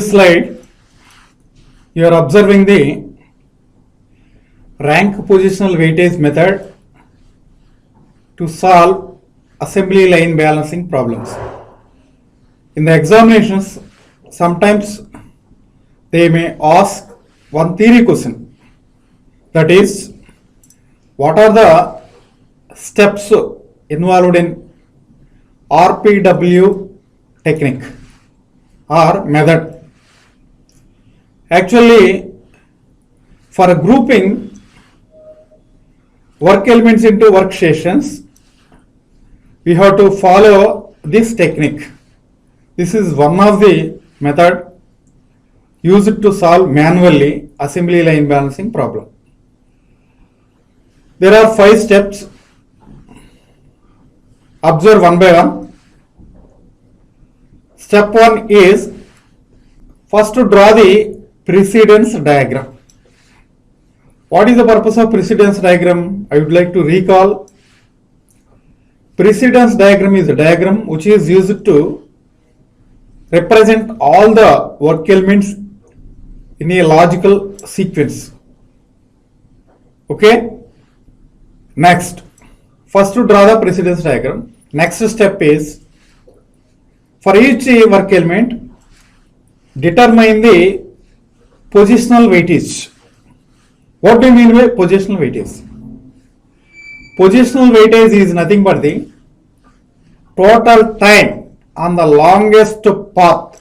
this slide, you are observing the rank positional weightage method to solve assembly line balancing problems. In the examinations, sometimes they may ask one theory question, that is, what are the steps involved in RPW technique or method. Actually, for grouping work elements into work stations, we have to follow this technique. This is one of the method used to solve manually assembly line balancing problem. There are 5 steps. Observe one by one. Step 1 is first to draw the precedence diagram. What is the purpose of precedence diagram? I would like to recall. Precedence diagram is a diagram which is used to represent all the work elements in a logical sequence. Okay? Next, first to draw the precedence diagram. Next step is, for each work element, determine the positional weightage. What do you mean by positional weightage? Positional weightage is nothing but the total time on the longest path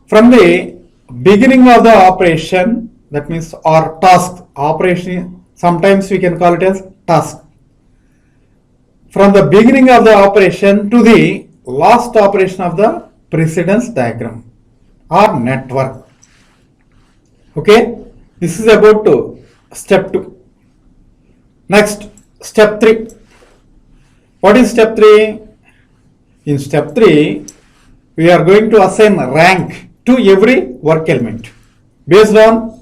from the beginning of the operation, that means or task, operation, sometimes we can call it as task. From the beginning of the operation to the last operation of the precedence diagram or network. Okay, this is about step 2. Next, step 3. What is step 3? In step 3, we are going to assign rank to every work element based on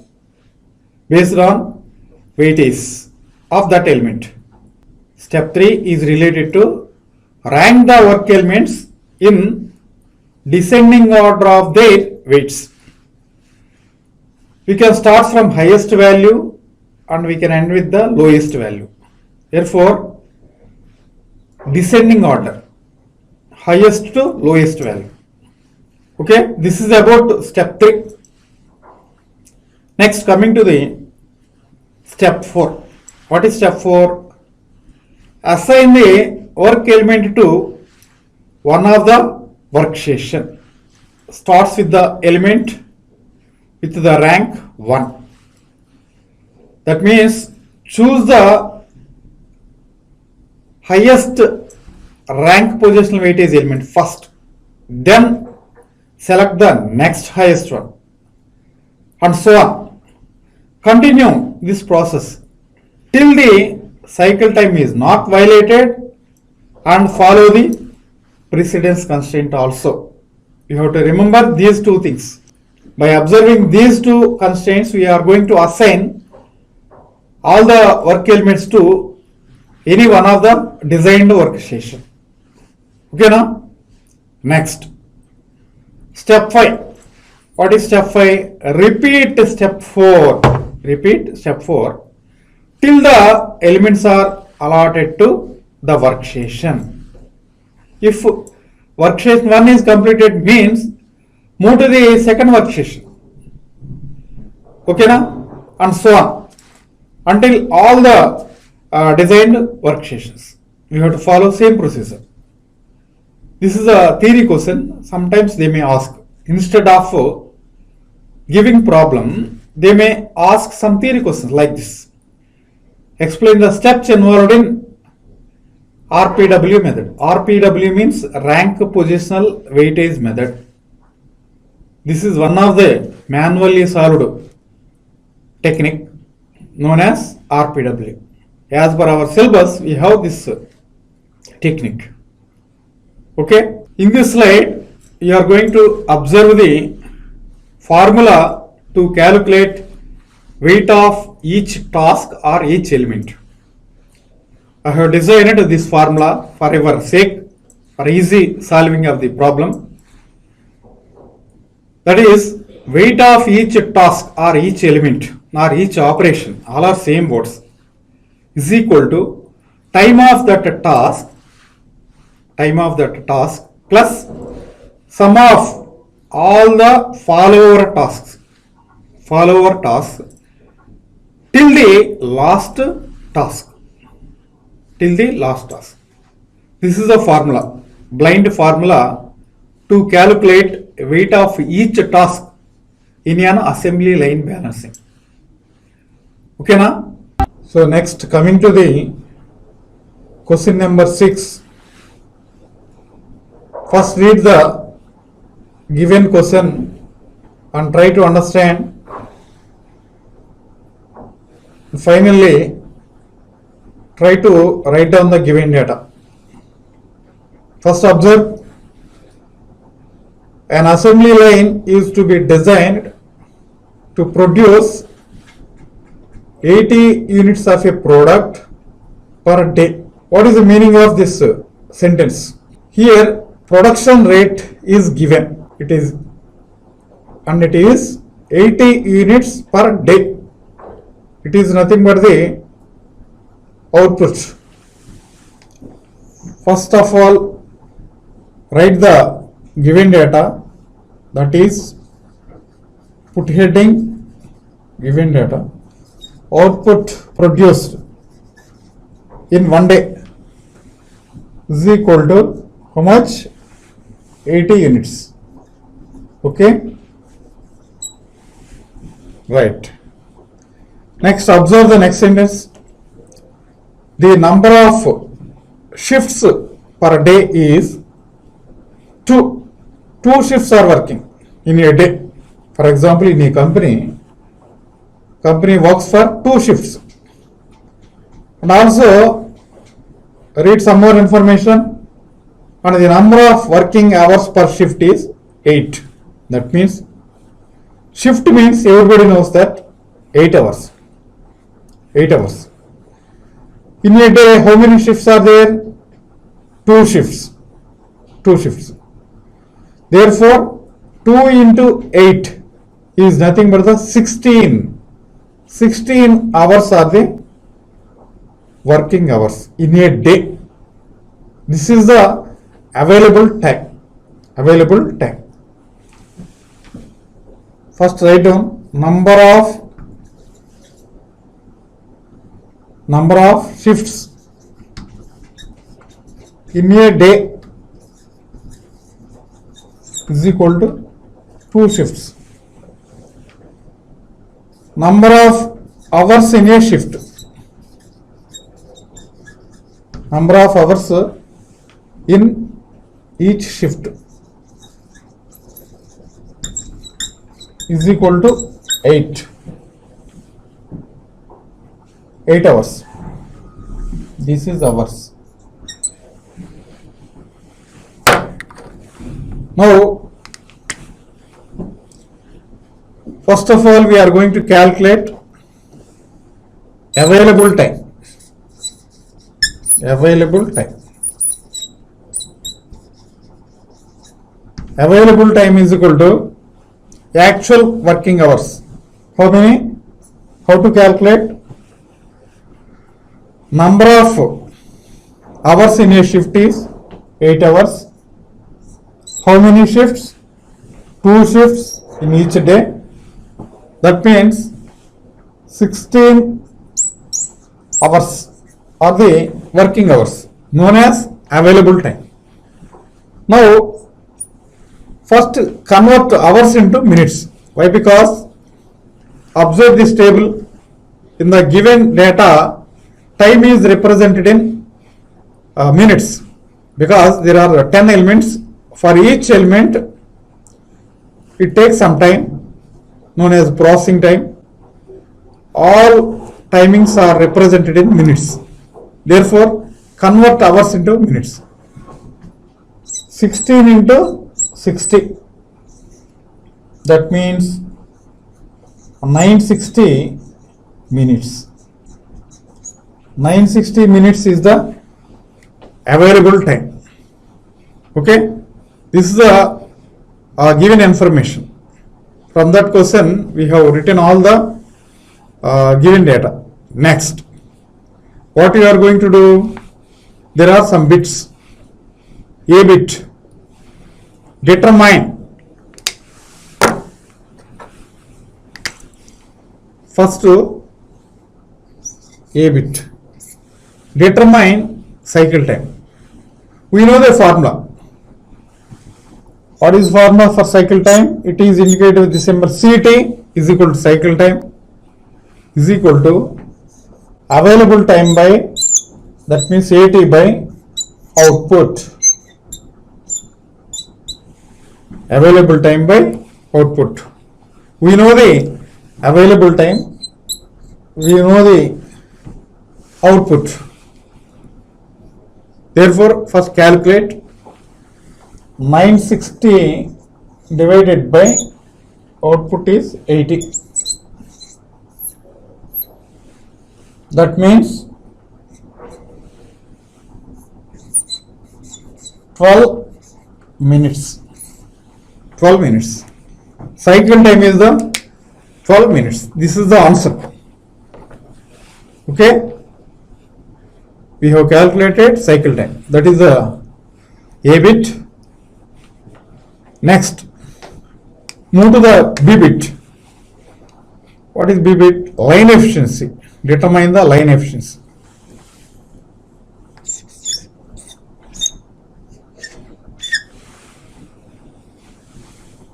weightage of that element. Step 3 is related to rank the work elements in descending order of their weights. We can start from highest value and we can end with the lowest value. Therefore, descending order, highest to lowest value. Okay, this is about step 3. Next, coming to the step 4. What is step 4? Assign the work element to one of the workstation. Starts with the element with the rank 1. That means choose the highest rank positional weightage element first, then select the next highest one, and so on. Continue this process till the cycle time is not violated, and follow the precedence constraint also. You have to remember these 2 things. By observing these 2 constraints, we are going to assign all the work elements to any one of the designed workstation. Okay now? Next, step 5. What is step 5? Repeat step 4. Repeat step 4 till the elements are allotted to the workstation. If workstation 1 is completed, means move to the second workstation. Okay now? And so on until all the designed workstations. We have to follow same procedure. This is a theory question. Sometimes they may ask, instead of giving problem, they may ask some theory questions like this. Explain the steps involved in RPW method. RPW means rank positional weightage method. This is one of the manually solved technique known as RPW. As per our syllabus, we have this technique. Okay. In this slide, you are going to observe the formula to calculate weight of each task or each element. I have designed this formula for your sake, for easy solving of the problem. That is, weight of each task or each element or each operation, all are same words, is equal to time of that task plus sum of all the follower tasks till the last task. This is a formula, blind formula to calculate weight of each task in an assembly line balancing. Okay na? So next, coming to the question number 6. First read the given question and try to understand. Finally, try to write down the given data. First, observe, an assembly line is to be designed to produce 80 units of a product per day. What is the meaning of this sentence? Here, production rate is given. It is 80 units per day. It is nothing but the output. First of all, write the given data, that is, put heading given data, output produced in one day is equal to how much? 80 units. Okay? Right. Next, observe the next sentence. The number of shifts per day is 2. 2 shifts are working in a day. For example, in a company works for 2 shifts. And also, read some more information. And the number of working hours per shift is 8. That means, shift means everybody knows that 8 hours. 8 hours. In a day, how many shifts are there? 2 shifts. 2 shifts. Therefore, 2 into 8 is nothing but the 16. 16 hours are the working hours in a day. This is the available time. First, write down number of shifts in a day is equal to 2 shifts. Number of hours in a shift. Number of hours in each shift is equal to 8. 8 hours. This is hours. Now, first of all, we are going to calculate available time. Available time is equal to actual working hours. How many? How to calculate? Number of hours in a shift is 8 hours. How many shifts? 2 shifts in each day. That means 16 hours are the working hours, known as available time. Now, first convert hours into minutes. Why? Because observe this table. In the given data, time is represented in minutes, because there are 10 elements. For each element, it takes some time, known as processing time. All timings are represented in minutes. Therefore, convert hours into minutes. 16 into 60. That means 960 minutes. 960 minutes is the available time. Okay? This is the given information. From that question, we have written all the given data. Next, what you are going to do? There are some bits. A bit. Determine. First, A bit. Determine cycle time. We know the formula. What is formula for cycle time? It is indicated with the symbol CT is equal to cycle time is equal to available time by, that means AT by output. Available time by output. We know the available time, we know the output. Therefore, first calculate 960 divided by output is 80. That means 12 minutes. 12 minutes. Cycle time is the 12 minutes. This is the answer. Okay. We have calculated cycle time. That is the A bit. Next, move to the B bit. What is B bit? Line efficiency. Determine the line efficiency.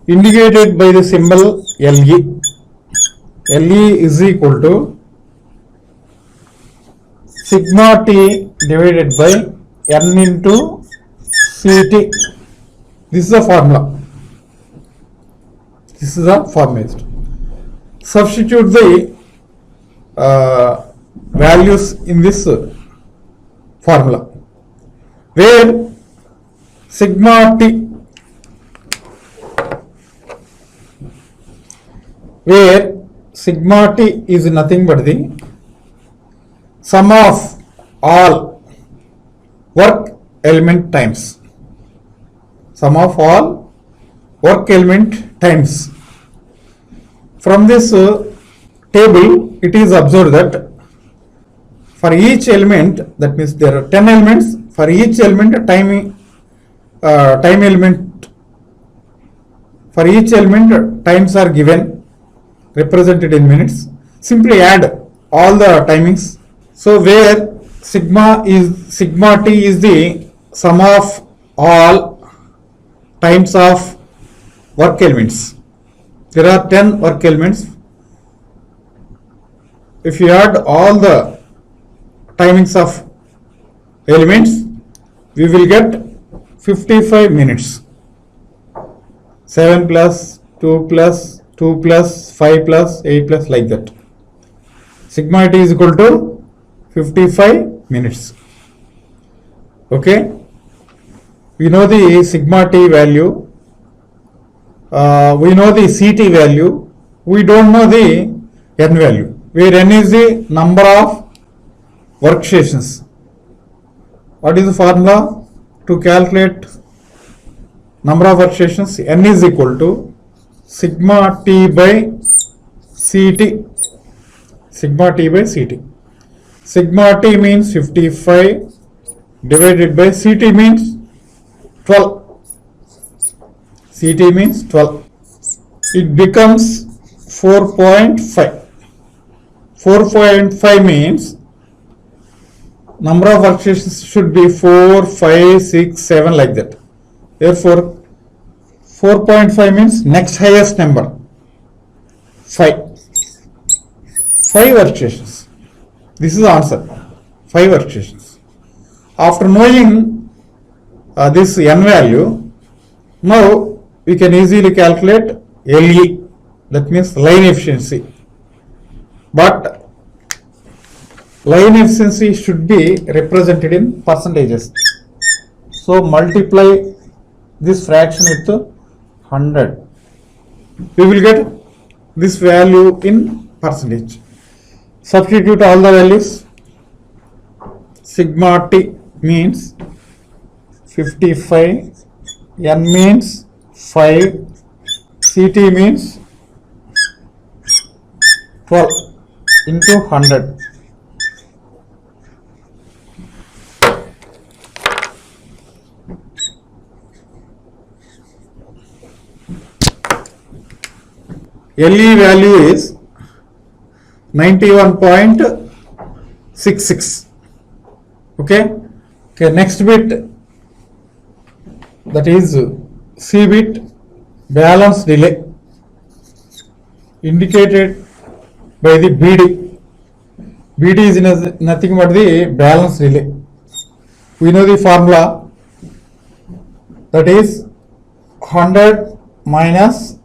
Indicated by the symbol LE. LE is equal to sigma T divided by N into CT. This is the formula. This is the formula. Substitute the values in this formula, where sigma T, is nothing but the sum of all work element times. Sum of all work element times. From this table, it is observed that for each element, that means there are 10 elements, for each element time element, for each element times are given, represented in minutes. Simply add all the timings. So where sigma T is the sum of all times of work elements. There are 10 work elements. If you add all the timings of elements, we will get 55 minutes. 7 plus 2 plus 2 plus 5 plus 8 plus, like that. Sigma T is equal to 55 minutes. Okay. We know the sigma T value. We know the CT value. We don't know the N value, where N is the number of workstations. What is the formula to calculate number of workstations? N is equal to sigma T by CT. Sigma T by CT. Sigma T means 55 divided by CT means 12. CT means 12. It becomes 4.5. 4.5 means number of workstations should be 4, 5, 6, 7, like that. Therefore, 4.5 means next highest number. 5. 5 workstations. This is the answer. 5 workstations. After knowing this N value, now we can easily calculate LE, that means line efficiency. But line efficiency should be represented in percentages. So multiply this fraction with 100. We will get this value in percentage. Substitute all the values. Sigma T means 55, N means 5, CT means 12 into 100. LE value is 91.66. Okay. Next bit, that is C bit, balance delay, indicated by the BD. BD is nothing but the balance delay. We know the formula, that is 100 minus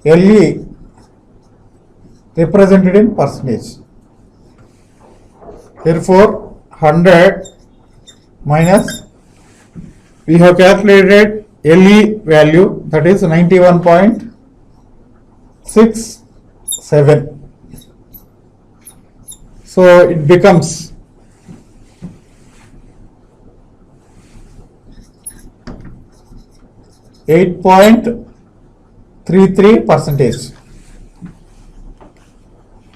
LE represented in percentage. Therefore, 100 minus, we have calculated LE value, that is 91.67. So it becomes 8.33%.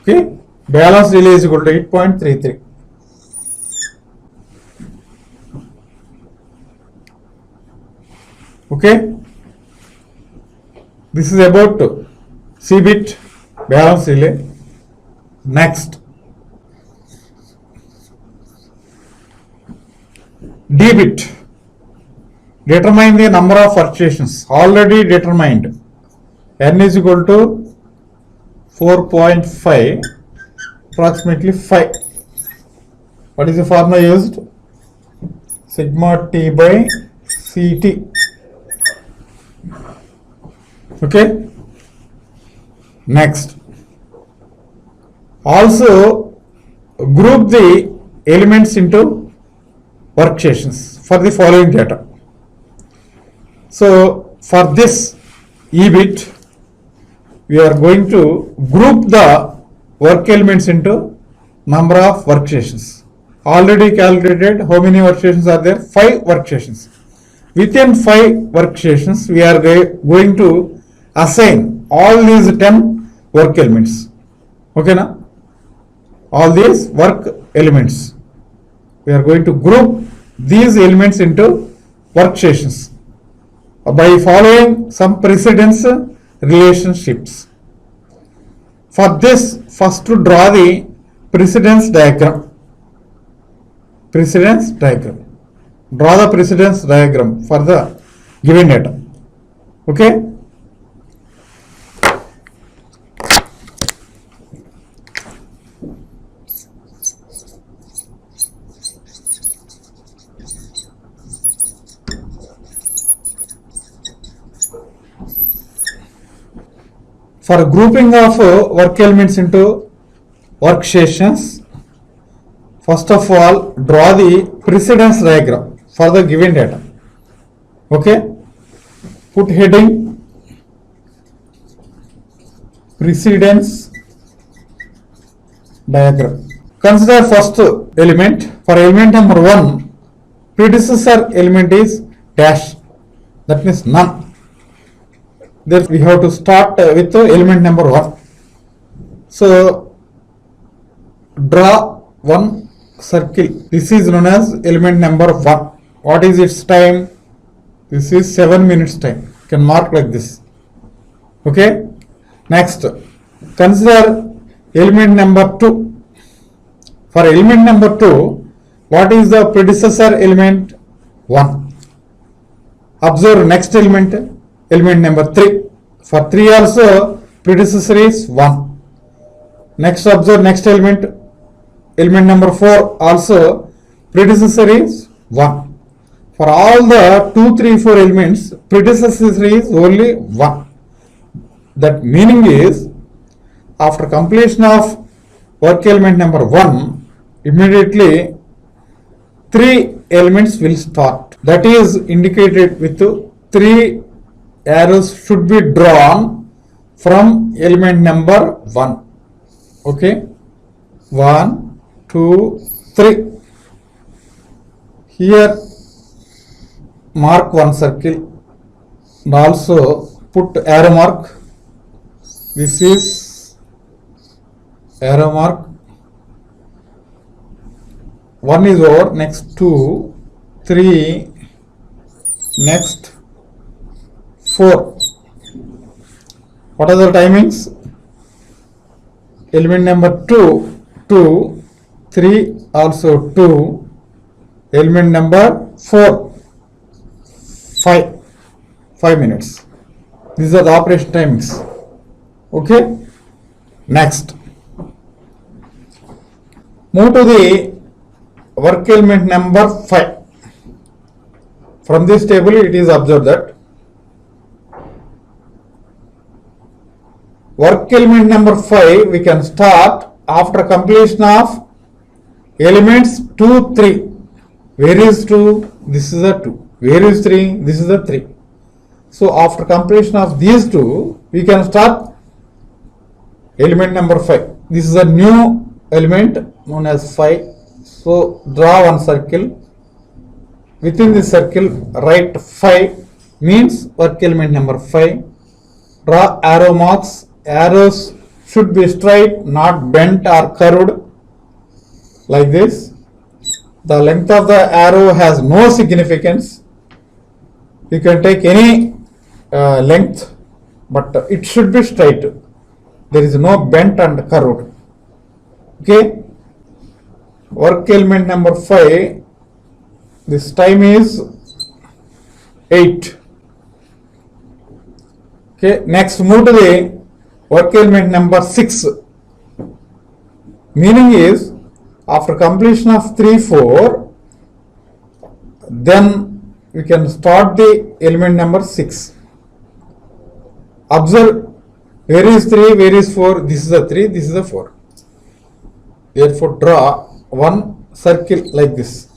Okay, balance delay is equal to 8.33. Okay, this is about C bit balance delay. Next, D bit, determine the number of fluctuations. Already determined, n is equal to 4.5, approximately 5. What is the formula used? Sigma t by Ct. Okay. Next, also group the elements into work stations for the following data. So for this E bit, we are going to group the work elements into number of workstations. Already calculated how many workstations are there? 5 workstations. Within 5 workstations, we are going to assign all these 10 work elements. Okay, na? All these work elements. We are going to group these elements into workstations by following some precedence relationships. For this, first to draw the precedence diagram. Precedence diagram. Draw the precedence diagram for the given data. Okay. For grouping of work elements into workstations, first of all, draw the precedence diagram for the given data. Okay, put heading precedence diagram. Consider first element. For element number 1, predecessor element is dash, that means none. There we have to start with element number 1. So draw one circle. This is known as element number 1. What is its time? This is 7 minutes time. You can mark like this. Okay. Next, consider element number 2. For element number 2, what is the predecessor element? 1. Observe next element. Element number 3. For 3 also, predecessor is 1. Next, observe next element. Element number 4 also, predecessor is 1. For all the 2, 3, 4 elements, predecessor is only 1. That meaning is, after completion of work element number 1, immediately 3 elements will start. That is indicated with 3 arrows should be drawn from element number 1. Okay, 1, 2, 3. Here mark one circle and also put arrow mark. This is arrow mark. 1 is over, next 2, 3, next 4. What are the timings? Element number 2, 2, 3 also 2, element number 4, 5 minutes. These are the operation timings. Okay. Next, move to the work element number 5. From this table it is observed that work element number 5 we can start after completion of elements 2, 3. Where is 2? This is a 2. Where is 3? This is a 3. So after completion of these two, we can start element number 5. This is a new element known as 5. So draw one circle. Within this circle, write 5 means work element number 5. Draw arrow marks. Arrows should be straight, not bent or curved like this. The length of the arrow has no significance. You can take any length, but it should be straight. There is no bent and curved. Okay. Work element number 5. This time is 8. Okay. Next, move to the work element number 6. Meaning is after completion of 3, 4, then we can start the element number 6. Observe where is 3, where is 4, this is a 3, this is a 4. Therefore, draw one circle like this.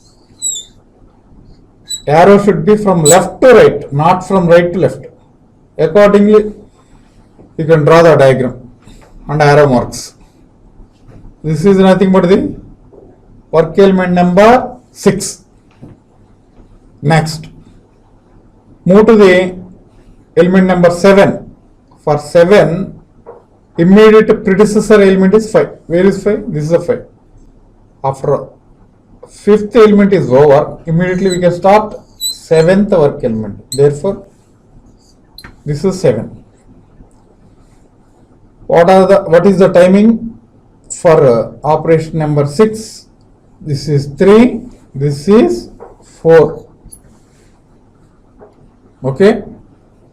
Arrow should be from left to right, not from right to left. Accordingly, you can draw the diagram and arrow marks. This is nothing but the work element number 6. Next, move to the element number 7. For 7, immediate predecessor element is 5. Where is 5? This is a 5. After 5th element is over, immediately we can start 7th work element. Therefore, this is 7. What is the timing for operation number 6? This is 3. This is 4. Okay.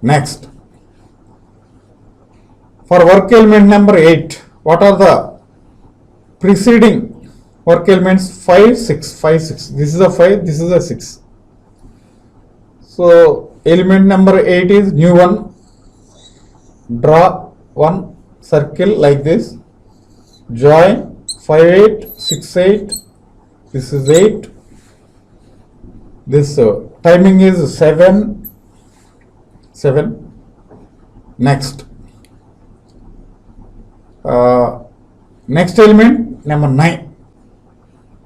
Next. For work element number 8, what are the preceding work elements? 5, 6, 5, 6. This is a 5, this is a 6. So element number 8 is new one. Draw one circle like this. Join 5, 8, 6, 8. This is 8. This timing is 7. 7. Next. Next element number 9.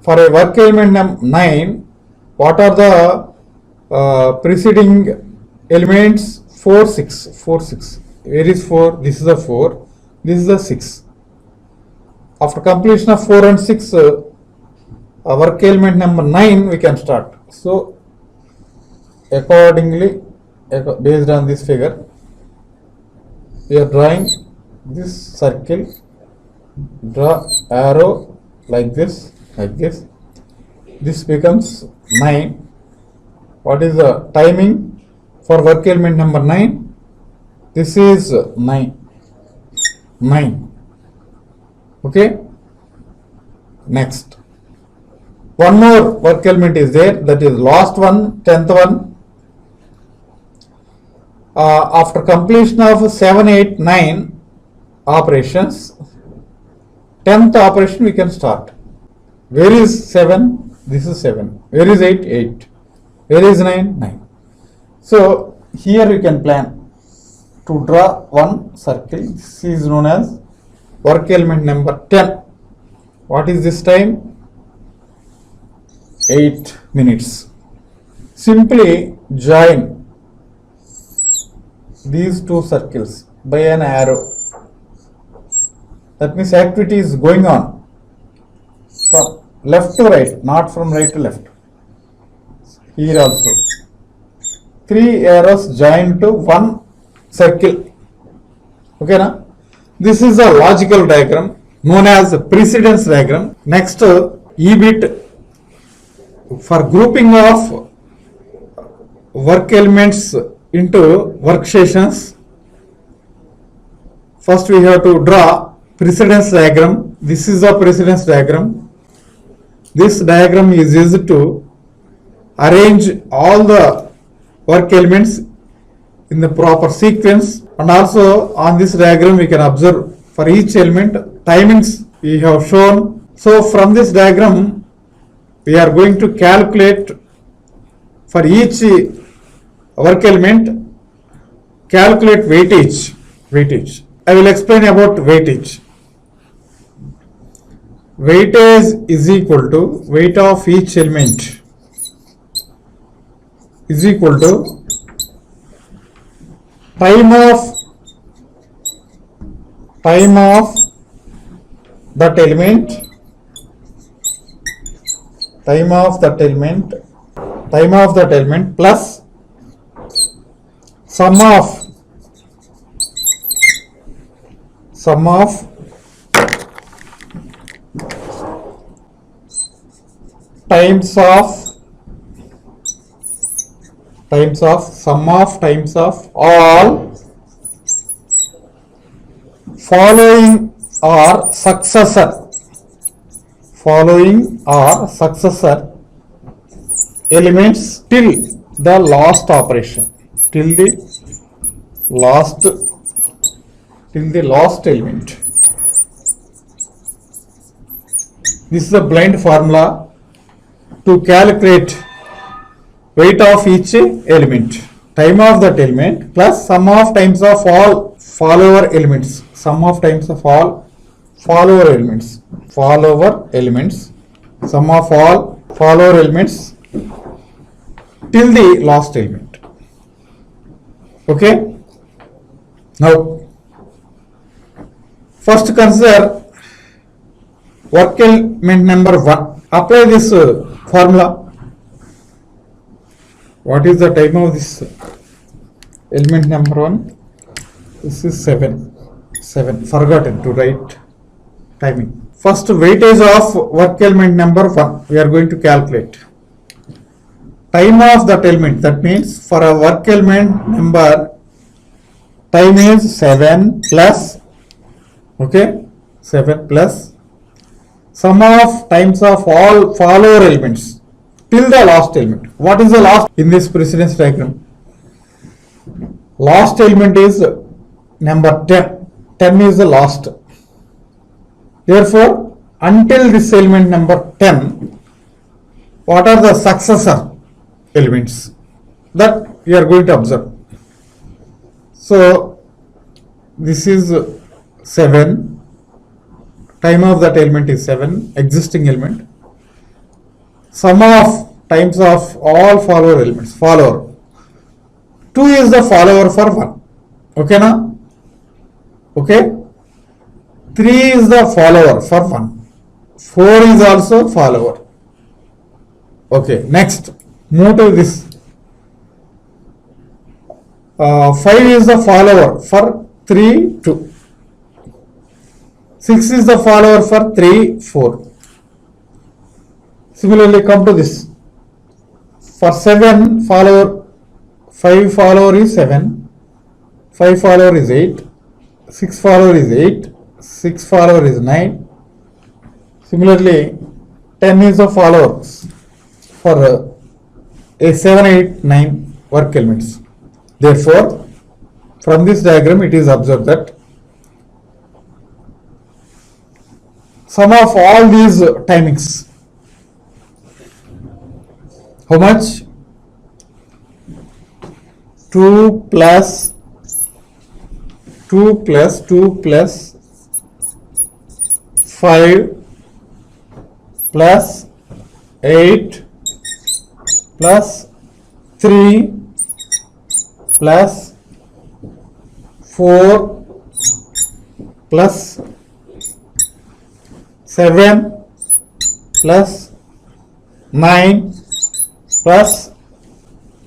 For a work element 9, what are the preceding elements? 4, 6, 4, 6. Where is 4? This is a 4. This is a 6. After completion of 4 and 6, work element number 9 we can start. So accordingly, based on this figure, we are drawing this circle. Draw arrow like this, like this. This becomes 9. What is the timing for work element number 9? This is 9. 9. Okay. Next. One more work element is there, that is last one, 10th one. After completion of 7, 8, 9 operations, 10th operation we can start. Where is 7? This is 7. Where is 8? 8. Where is 9? 9. So here we can plan to draw one circle. This is known as work element number 10. What is this time? 8 minutes. Simply join these two circles by an arrow. That means activity is going on from left to right, not from right to left. Here also. 3 arrows joined to one circle. Okay, na? This is a logical diagram known as precedence diagram. Next, E bit for grouping of work elements into work sessions. First, we have to draw precedence diagram. This is a precedence diagram. This diagram is used to arrange all the work elements in the proper sequence, and also on this diagram we can observe for each element timings we have shown. So from this diagram we are going to calculate for each work element, calculate weightage. I will explain about weightage. Weightage is equal to weight of each element is equal to time of that element plus sum of times of all following or successor elements till the last operation, till the last element. This is a blind formula to calculate weight of each element. Time of that element plus sum of times of all follower elements. Sum of times of all follower elements. Sum of all follower elements till the last element. Okay. Now, first consider work element number 1. Apply this formula. What is the time of this element number 1? This is 7. Forgotten to write timing. First, weightage of work element number 1 we are going to calculate. Time of that element, that means for a work element number, time is 7 plus, okay, 7 plus sum of times of all follower elements till the last element. What is the last in this precedence diagram? Last element is number 10. 10 is the last. Therefore, until this element number 10, what are the successor elements that we are going to observe? So, this is 7. Time of that element is 7, existing element. Sum of times of all follower elements, follower. 2 is the follower for 1. Okay, na? Okay. 3 is the follower for 1. 4 is also follower. Okay, next, move to this. 5 is the follower for 3, 2. 6 is the follower for 3, 4. Similarly, come to this. For 7 follower, 5 follower is 7, 5 follower is 8, 6 follower is 8, 6 follower is 9. Similarly, 10 is the followers for a 7, 8, 9 work elements. Therefore, from this diagram it is observed that sum of all these timings, how much? 2 plus 5 plus 8 plus 3 plus 4 plus 7 plus 9 plus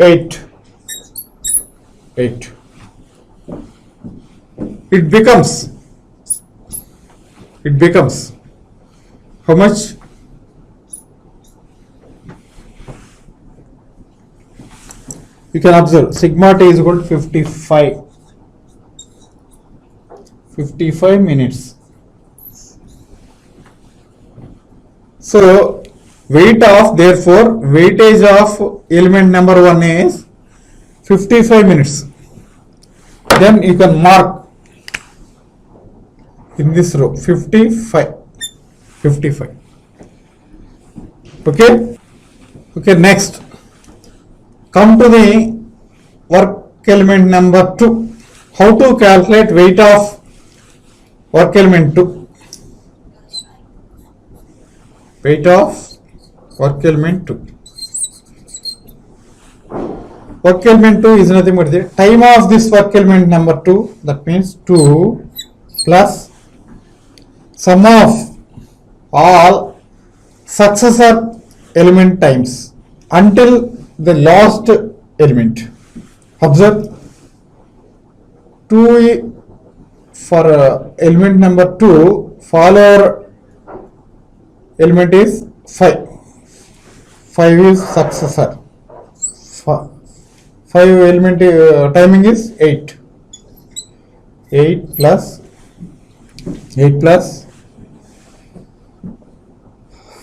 8. It becomes how much? You can observe sigma t is equal to 55 minutes. So weightage of element number 1 is 55 minutes. Then you can mark in this row 55. Okay, next come to the work element number 2. How to calculate weight of work element 2? Weight of work element 2. Work element 2 is nothing but the time of this work element number 2, that means 2 plus sum of all successor element times until the last element. Observe 2 for element number 2, follower element is 5. 5 is successor. 5 element timing is 8. 8 plus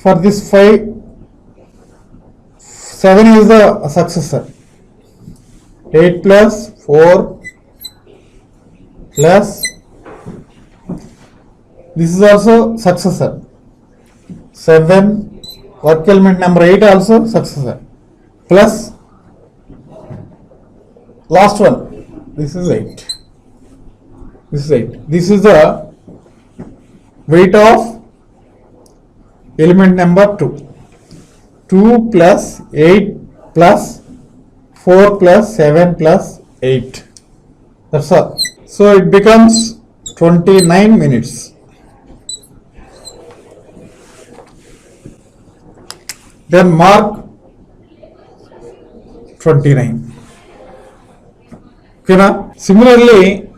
for this 5, 7 is the successor. 8 plus 4 plus this is also successor. 7 work element number 8 also successor plus last one. This is 8. This is the weight of element number 2. 2 plus 8 plus 4 plus 7 plus 8. That's all. So it becomes 29 minutes. Then mark 29. Okay, now similarly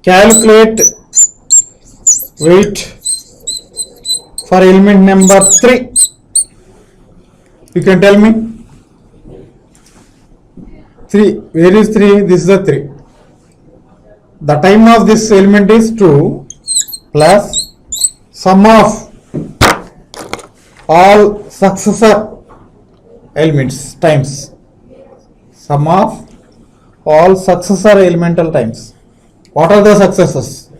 calculate weight for element number 3. You can tell me 3. Where is 3? This is the 3. The time of this element is 2 plus sum of all successor elements times. Sum of all successor elemental times. What are the successors?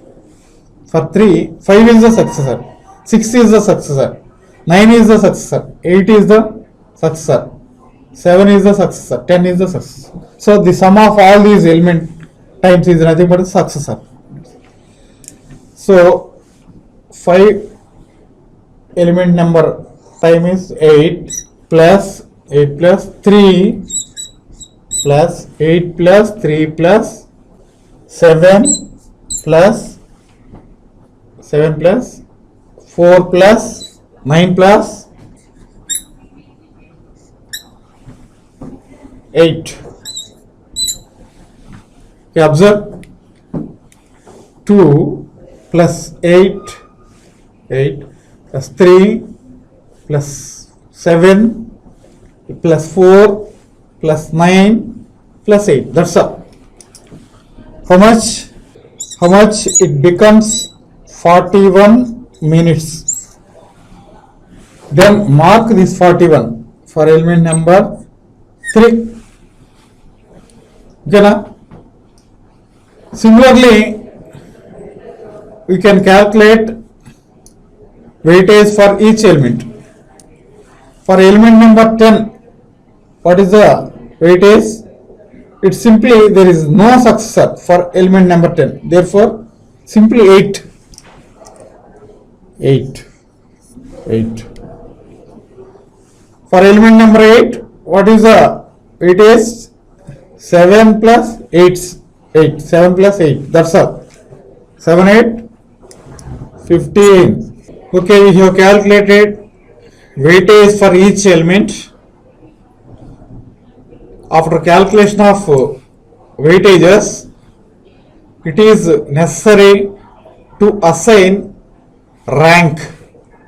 For 3, 5 is the successor, 6 is the successor, 9 is the successor, 8 is the successor, 7 is the successor, 10 is the successor. So the sum of all these element times is nothing but a successor. So 5 element number time is 8 plus 3 plus 8 plus 3 plus 7 plus 4 plus 9 plus 8. Okay, observe 2 plus 8 plus 3 plus 7 plus 4 plus 9 plus 8. That's all. How much it becomes? 41 minutes. Then mark this 41 for element number 3. Okay, na? Similarly, we can calculate weightage for each element. For element number 10, what is the weightage? It's simply there is no successor for element number 10. Therefore, simply 8. For element number 8, what is the weightage? 7 plus 8. 7 plus 8. That's all. 7, 8, 15. Okay, we have calculated weightage for each element. After calculation of weightages, it is necessary to assign rank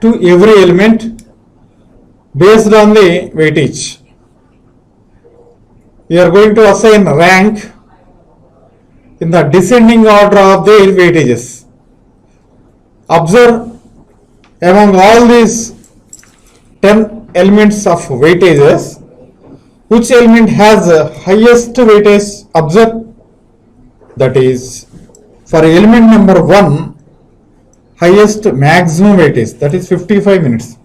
to every element based on the weightage. We are going to assign rank in the descending order of their weightages. Observe, among all these 10 elements of weightages, which element has the highest weightage? Observe, that is, for element number 1, highest maximum weightage, that is 55 minutes.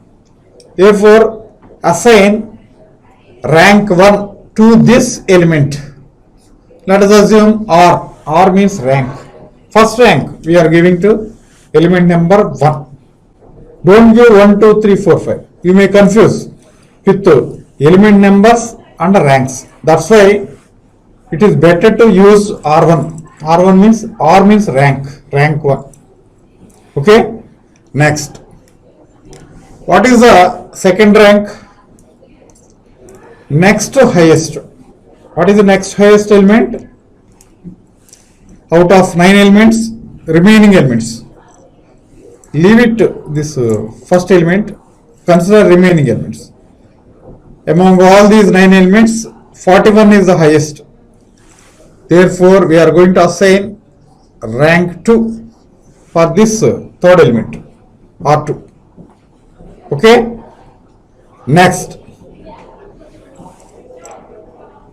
Therefore, assign rank 1 to this element. Let us assume R. R means rank. First rank we are giving to element number 1. Don't give 1, 2, 3, 4, 5. You may confuse with element numbers and ranks. That's why it is better to use R1. R1 means R means rank. Rank 1. Okay. Next. What is the second rank? Next highest. What is the next highest element? Out of 9 elements, remaining elements. Leave it this first element, consider remaining elements. Among all these 9 elements, 41 is the highest. Therefore, we are going to assign rank 2 for this third element, R2. Okay? Next.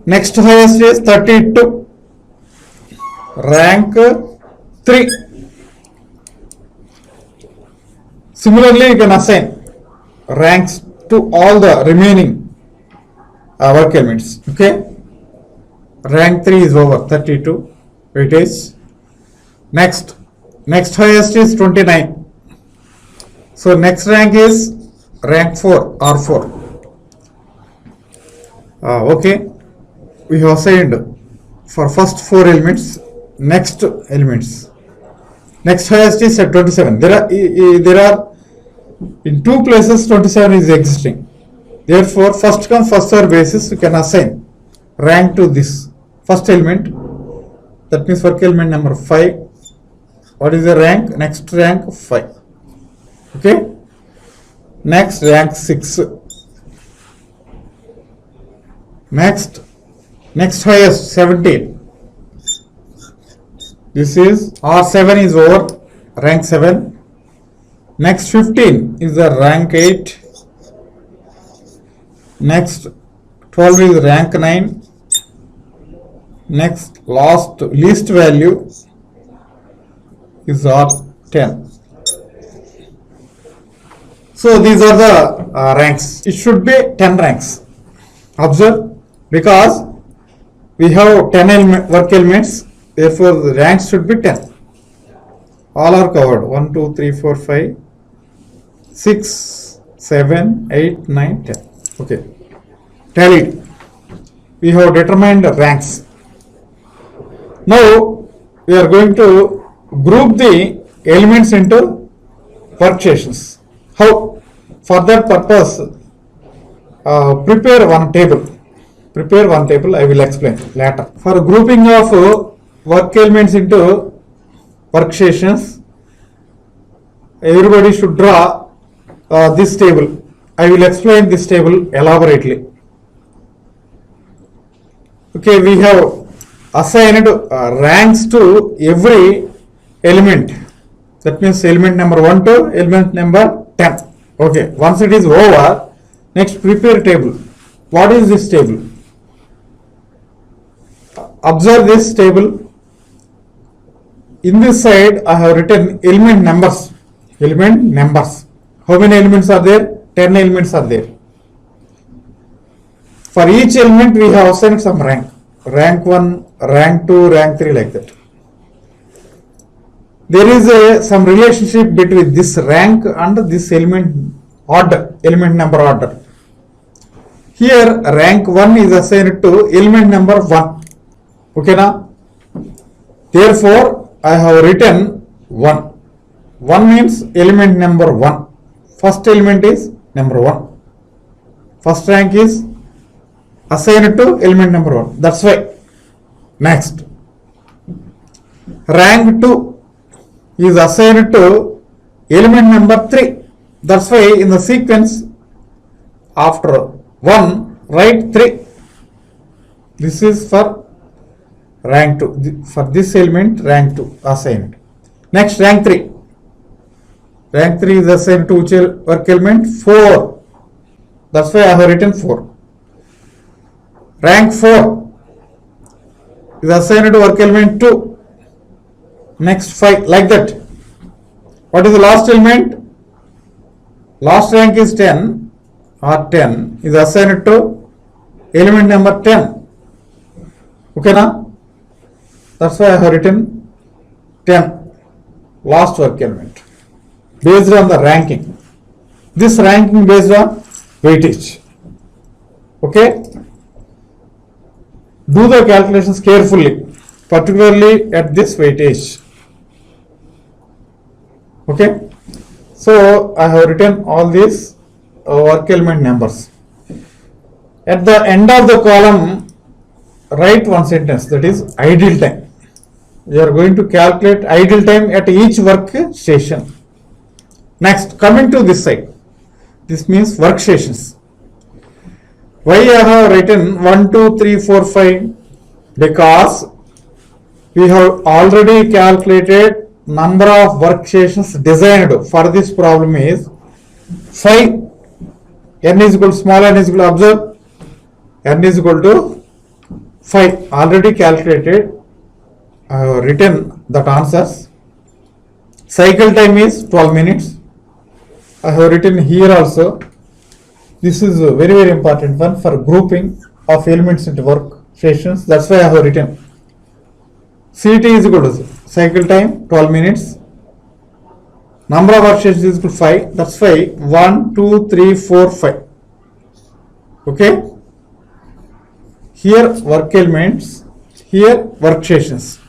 Next highest is 32. Rank 3. Similarly, you can assign ranks to all the remaining work elements. Okay? Rank 3 is over 32 weightage. Next highest is 29. So next rank is rank 4 R4. Okay, we have assigned for first 4 elements. Next elements. Next highest is at 27. There are in 2 places 27 is existing. Therefore, first come first serve basis you can assign rank to this first element. That means work element number 5. What is the rank? Next rank 5. Okay. Next rank 6. Next highest 17. This is R7 is over rank 7. Next 15 is the rank 8. Next 12 is rank 9. Next least value is R10. So these are the ranks. It should be 10 ranks. Observe, because we have 10 work elements, therefore the ranks should be 10. All are covered. 1, 2, 3, 4, 5, 6, 7, 8, 9, 10. Okay. Tallied. We have determined ranks. Now we are going to group the elements into workstations. How? For that purpose, prepare one table. I will explain later. For grouping of work elements into workstations, everybody should draw this table. I will explain this table elaborately. Okay, we have assigned ranks to every element. That means element number 1 to element number 10. Okay, once it is over, next prepare table. What is this table? Observe this table. In this side, I have written element numbers. How many elements are there? 10 elements are there. For each element, we have assigned some rank. Rank 1, rank 2, rank 3, like that. There is some relationship between this rank and this element number order. Here, rank 1 is assigned to element number 1. Okay, now? Therefore, I have written 1. 1 means element number 1. first element is number 1. First rank is assigned to element number 1. That's why. Next, rank 2 is assigned to element number 3. That's why in the sequence after 1 write 3. This is for rank 2. For this element rank 2 assigned. Next, rank 3. Rank 3 is assigned to which work element? 4. That's why I have written 4. Rank 4 is assigned to work element 2. Next 5, like that. What is the last element? Last rank is 10 or 10 is assigned to element number 10. Okay now? That's why I have written 10. Last work element. Based on the ranking. This ranking based on weightage. Okay? Do the calculations carefully, particularly at this weightage. Okay? So I have written all these work element numbers. At the end of the column, write one sentence, that is idle time. We are going to calculate idle time at each work station. Next, coming to this side, this means workstations. Why I have written 1, 2, 3, 4, 5? Because we have already calculated number of workstations designed for this problem is 5. N is equal to small n is equal to, observe, n is equal to 5. Already calculated. I have written that answers. Cycle time is 12 minutes. I have written here also. This is a very, very important one for grouping of elements into workstations. That's why I have written. CT is equal to cycle time 12 minutes. Number of workstations is equal to 5. That's why 1, 2, 3, 4, 5. Okay. Here work elements. Here workstations.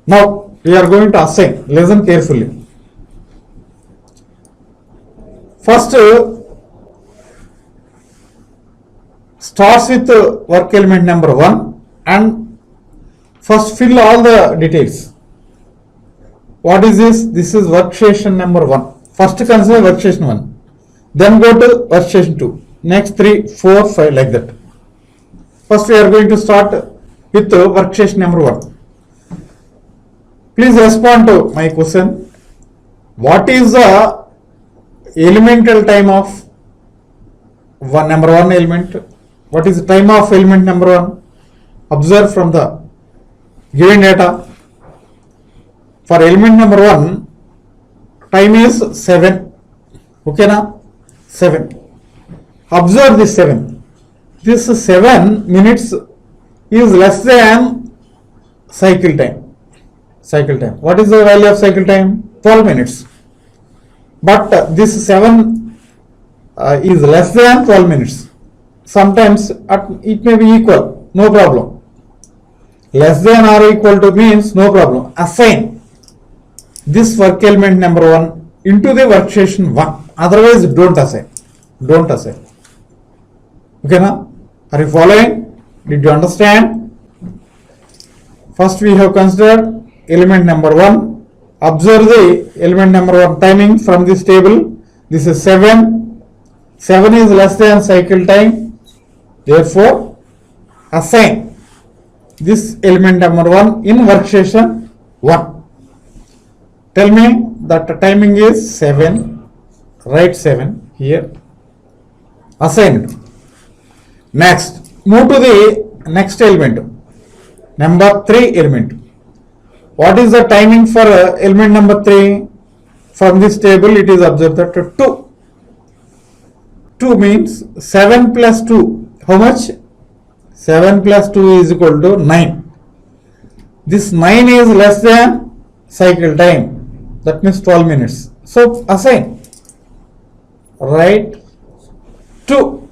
Now we are going to assign. Listen carefully. First, starts with work element number 1 and first fill all the details. What is this? This is workstation number 1. First consider workstation 1. Then go to workstation 2. Next 3, 4, 5 like that. First we are going to start with workstation number 1. Please respond to my question. What is the elemental time of number 1 element? What is the time of element number 1? Observe from the given data. For element number 1, time is 7. Okay na? 7. Observe this 7. This 7 minutes is less than cycle time. Cycle time. What is the value of cycle time? 12 minutes. But this 7 is less than 12 minutes. Sometimes it may be equal. No problem. Less than or equal to means no problem. Assign this work element number 1 into the workstation 1. Otherwise, don't assign. Don't assign. Okay now? Are you following? Did you understand? First we have considered element number 1. Observe the element number 1 timing from this table. This is 7. 7 is less than cycle time. Therefore, assign this element number 1 in workstation 1. Tell me that the timing is 7. Write 7 here. Assign it. Next, move to the next element. Number 3 element. What is the timing for element number 3? From this table it is observed that 2. 2 means 7 plus 2. How much? 7 plus 2 is equal to 9. This 9 is less than cycle time. That means 12 minutes. So assign. Write 2.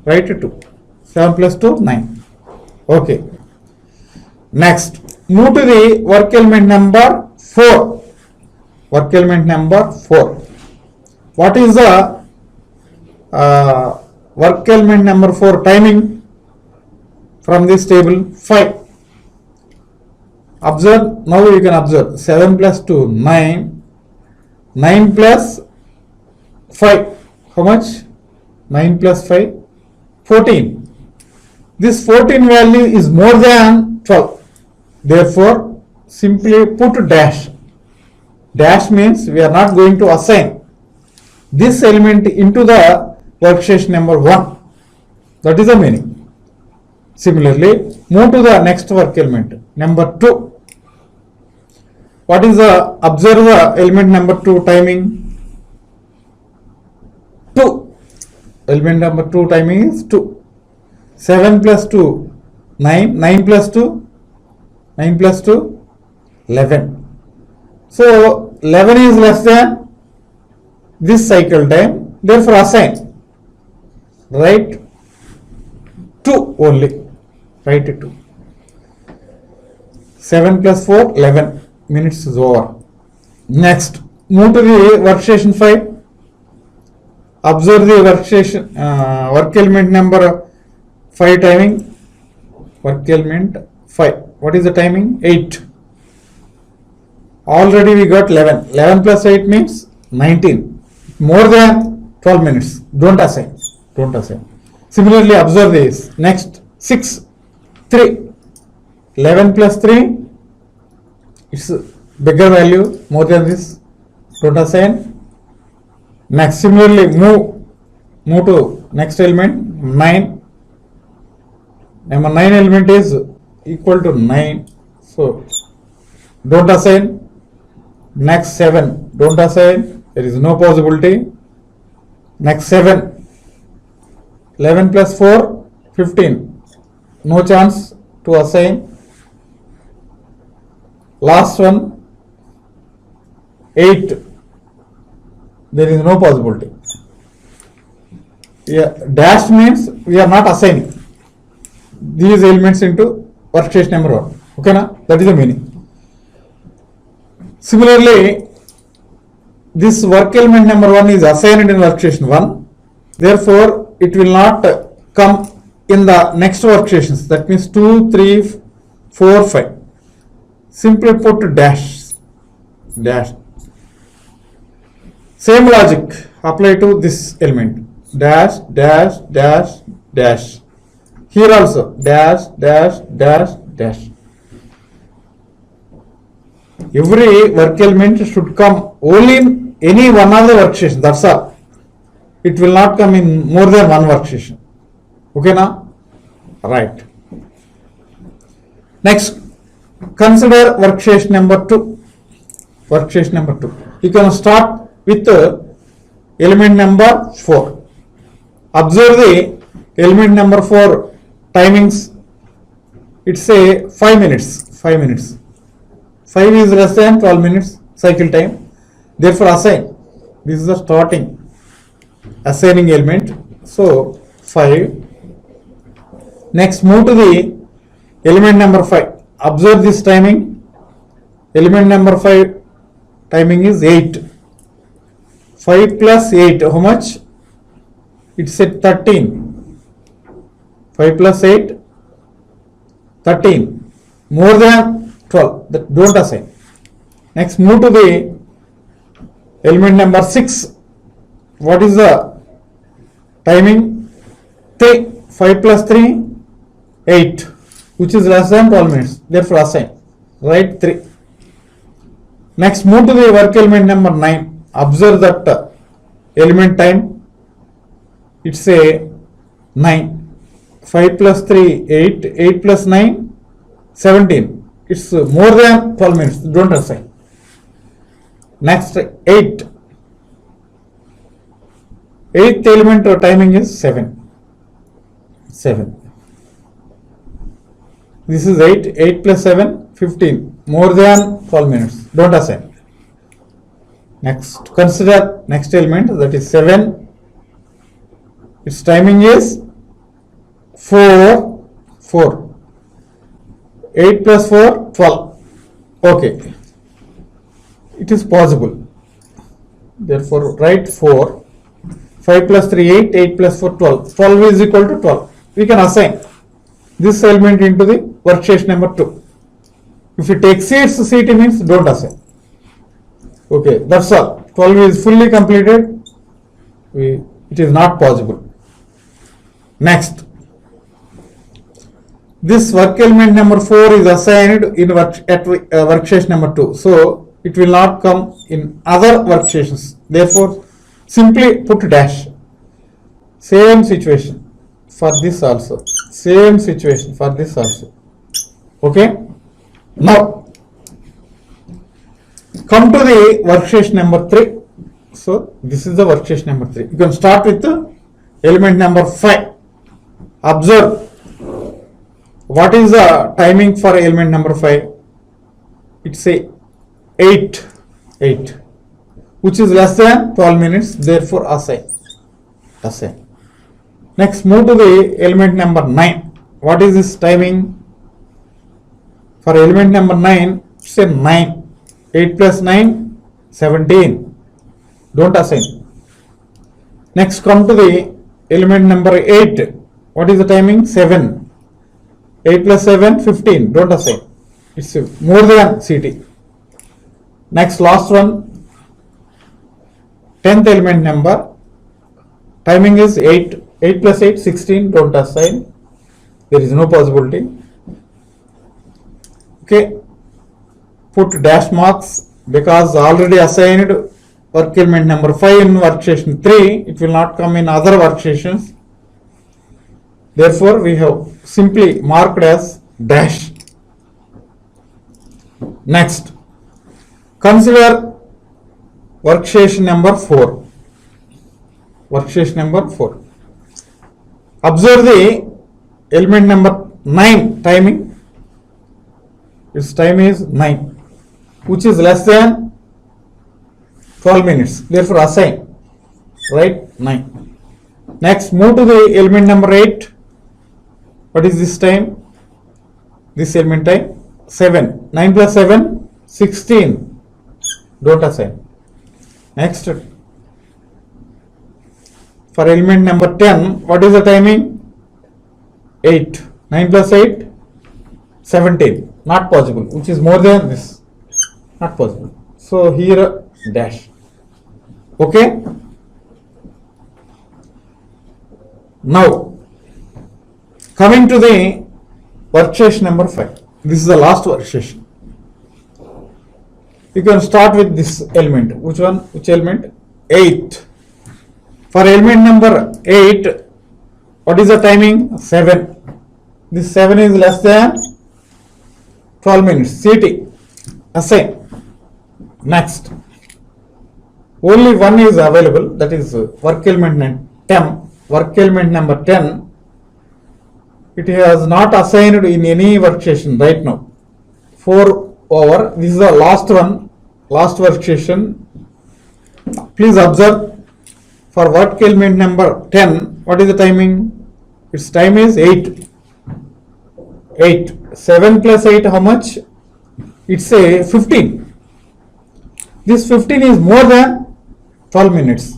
Write 2. 7 plus 2, 9. Okay. Next, move to the work element number 4. Work element number 4. What is the work element number 4 timing from this table? 5. Observe, now you can observe 7 plus 2, 9, 9 plus 5, how much? 9 plus 5, 14. This 14 value is more than 12. Therefore, simply put dash. Dash means we are not going to assign this element into the workstation number 1. That is the meaning. Similarly, move to the next work element, number 2. What is the, observe the element number 2 timing? 2. Element number 2 timing is 2. 7 plus 2, 9. 9 plus 2, 9 plus 2, 11. So, 11 is less than this cycle time, therefore assign. Write 2 only. Write it 2. 7 plus 4, 11. Minutes is over. Next, move to the workstation 5. Observe the workstation work element number 5 timing. Work element 5. What is the timing? 8. Already we got 11. 11 plus 8 means 19. More than 12 minutes. Don't assign. Don't assign. Similarly, observe this. Next, 6, 3. 11 plus 3. It's a bigger value, more than this. Don't assign. Next, similarly, move to next element, 9. Number 9 element is equal to 9. So, don't assign. Next 7, don't assign. There is no possibility. Next 7. 11 plus 4, 15. No chance to assign. Last one, 8. There is no possibility. Yeah, dash means we are not assigning these elements into workstation number 1. Okay, na? That is the meaning. Similarly, this work element number 1 is assigned in workstation 1. Therefore, it will not come in the next workstations. That means 2, 3, 4, 5. Simply put dash. Dash. Same logic apply to this element. Dash, dash, dash, dash. Here also dash, dash, dash, dash. Every work element should come only in any one of the workstations. That's all. It will not come in more than one workstation. Okay, now? Right. Next, consider workstation number 2. Workstation number 2. You can start with element number 4. Observe the element number 4 timings. It's a 5 minutes. 5 minutes. 5 is less than 12 minutes cycle time. Therefore, assign. This is the starting assigning element. So, 5. Next, move to the element number 5. Observe this timing. Element number 5 timing is 8. 5 plus 8, how much? It's at 13. 5 plus 8, 13. More than 12. That don't assign. Next, move to the element number 6. What is the timing? 3. 5 plus 3, 8, which is less than 12 minutes. Therefore, assign. Write 3. Next, move to the work element number 9. Observe that element time. It's a 9. 5 plus 3, 8. 8 plus 9, 17. It's more than 12 minutes. Don't assign. Next, 8. 8th element timing is 7. 7. This is 8. 8 plus 7, 15. More than 12 minutes. Don't assign. Next, consider next element, that is 7. Its timing is 4. 4. 8 plus 4, 12. Okay. It is possible. Therefore, write 4. 5 plus 3, 8. 8 plus 4, 12. 12 is equal to 12. We can assign this element into the workstation number 2. If it exceeds CT means don't assign. Okay, that's all. 12 is fully completed. It is not possible. Next, this work element number 4 is assigned in workstation number 2. So it will not come in other workstations. Therefore, simply put dash. Same situation for this also. Same situation for this also. Okay. Now, come to the workstation number 3. So this is the workstation number 3. You can start with the element number 5. Observe what is the timing for element number 5. It's a 8, which is less than 12 minutes. Therefore, assign. Next, move to the element number 9. What is this timing? For element number 9, say 9. 8 plus 9, 17. Don't assign. Next, come to the element number 8. What is the timing? 7. 8 plus 7, 15. Don't assign. It's more than CT. Next, last one. 10th element number. Timing is 8. 8 plus 8, 16. Don't assign. There is no possibility. Okay. Put dash marks because already assigned work element number 5 in workstation 3. It will not come in other workstations. Therefore, we have simply marked as dash. Next, consider workstation number 4. Workstation number 4. Observe the element number 9 timing. Its time is 9, which is less than 12 minutes. Therefore, assign. Right? 9. Next, move to the element number 8. What is this time? This element time? 7. 9 plus 7, 16. Don't assign. Next, for element number 10, what is the timing? 8. 9 plus 8, 17. Not possible, which is more than this. Not possible. So here dash. Okay. Now, coming to the workstation number 5. This is the last workstation. You can start with this element. Which one? Which element? 8. For element number 8, what is the timing? 7. This 7 is less than 12 minutes. CT. Assign. Next. Only one is available, that is work element 10. Work element number 10. It has not assigned in any workstation right now. 4 over. This is the last one. Last workstation. Please observe. For work element number 10, what is the timing? Its time is 8. 8. 7 plus 8, how much? It's a 15. This 15 is more than 12 minutes.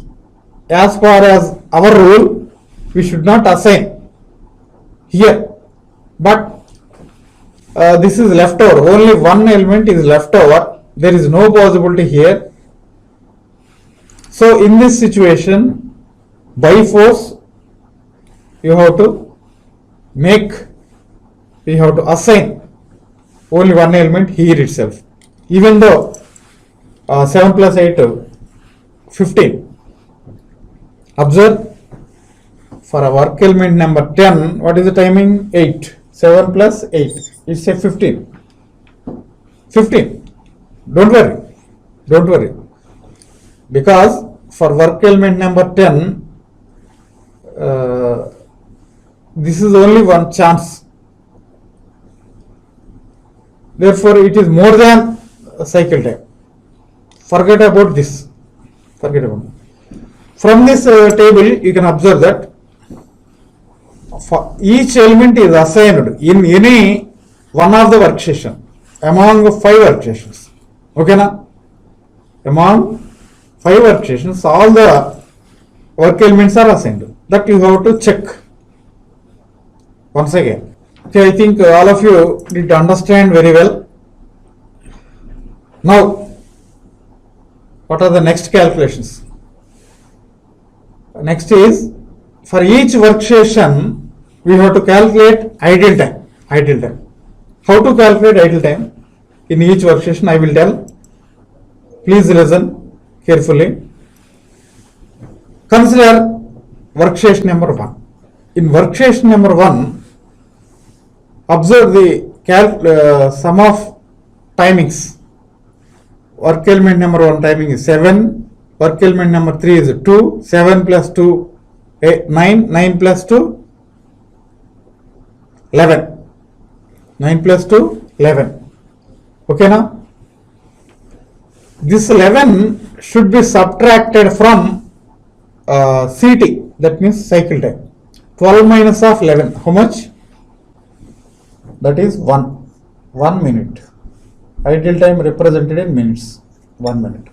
As far as our rule, we should not assign here. But this is left over. Only one element is left over. There is no possibility here. So in this situation, by force, you have to assign only one element here itself. Even though 7 plus 8, 15. Observe, for a work element number 10, what is the timing? 8. 7 plus 8, it's a 15. 15. Don't worry. Because for work element number 10, this is only one chance. Therefore, it is more than cycle time. Forget about this. From this table, you can observe that for each element is assigned in any one of the workstation among 5 workstations. Okay, na? Among 5 5 workstations, all the work elements are assigned. That you have to check once again. Okay, I think all of you did understand very well. Now, what are the next calculations? Next is, for each workstation, we have to calculate idle time. Idle time. How to calculate idle time? In each workstation, I will tell. Please listen carefully. Consider workstation number 1. In workstation number 1, observe the sum of timings. Work element number 1 timing is 7. Work element number 3 is 2. 7 plus 2, 9. 9 plus 2, 11. 9 plus 2, 11. Okay now? This 11 should be subtracted from CT, that means cycle time. 12 minus of 11, how much? That is 1 minute. Idle time represented in minutes, 1 minute.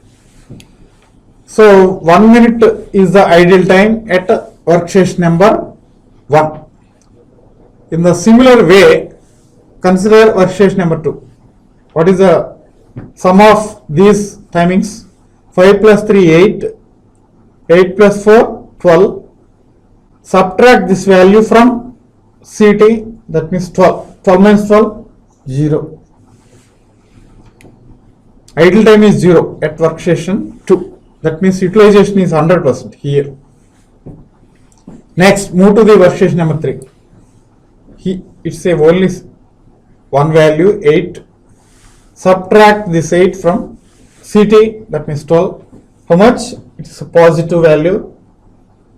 So 1 minute is the idle time at workstation number 1. In the similar way, consider workstation number 2. What is the sum of these timings? 5 plus 3, 8. 8 plus 4, 12. Subtract this value from CT, that means 12. 12 minus 12, 0. Idle time is 0 at workstation 2. That means utilization is 100% here. Next, move to the workstation number 3. It's a only one value, 8. Subtract this 8 from CT, that means 12. How much? It's a positive value.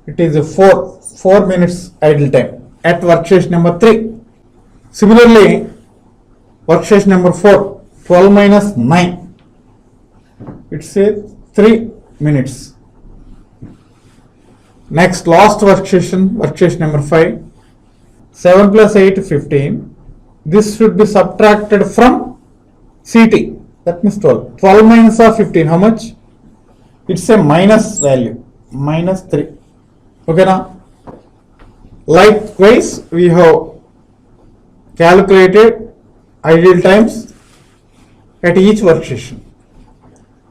It is a 4 minutes idle time at workstation number 3. Similarly, workstation number 4, 12 minus 9. It's a 3 minutes. Next, last workstation number 5. 7 plus 8, 15. This should be subtracted from CT, that means 12. 12 minus of 15, how much? It's a minus value, minus 3. Okay now? Likewise, we have calculated idle times at each workstation.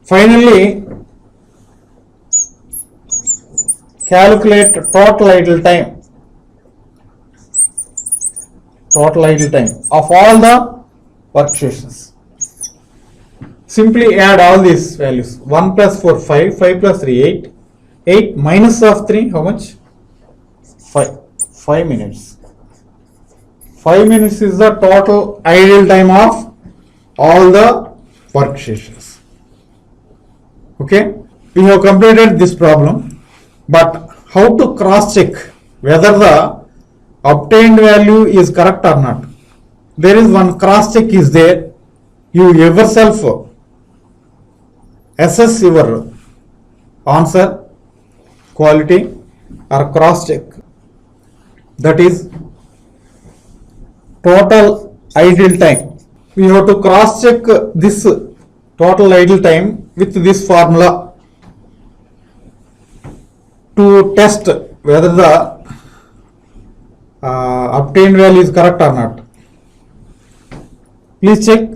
Finally, calculate total idle time. Total idle time of all the workstations. Simply add all these values. 1 plus 4, 5. 5 plus 3, 8. 8 minus of 3, how much? 5. 5 minutes. 5 minutes is the total idle time of all the workstations. Okay, we have completed this problem, but how to cross check whether the obtained value is correct or not? There is one cross check is there. You yourself assess your answer quality or cross check. That is total idle time. We have to cross check this total idle time with this formula to test whether the obtained value is correct or not. Please check.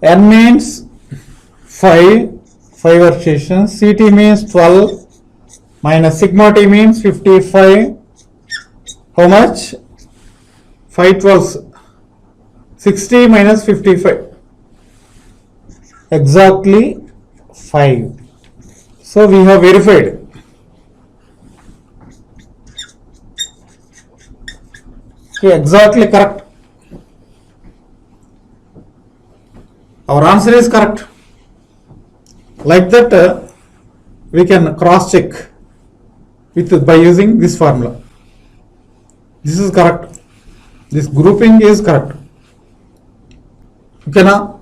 N means 5 workstations, CT means 12, minus sigma T means 55. How much? 5 12s, 60 minus 55. Exactly 5. So we have verified. Okay, exactly correct. Our answer is correct. Like that, we can cross check by using this formula. This is correct. This grouping is correct. Okay now.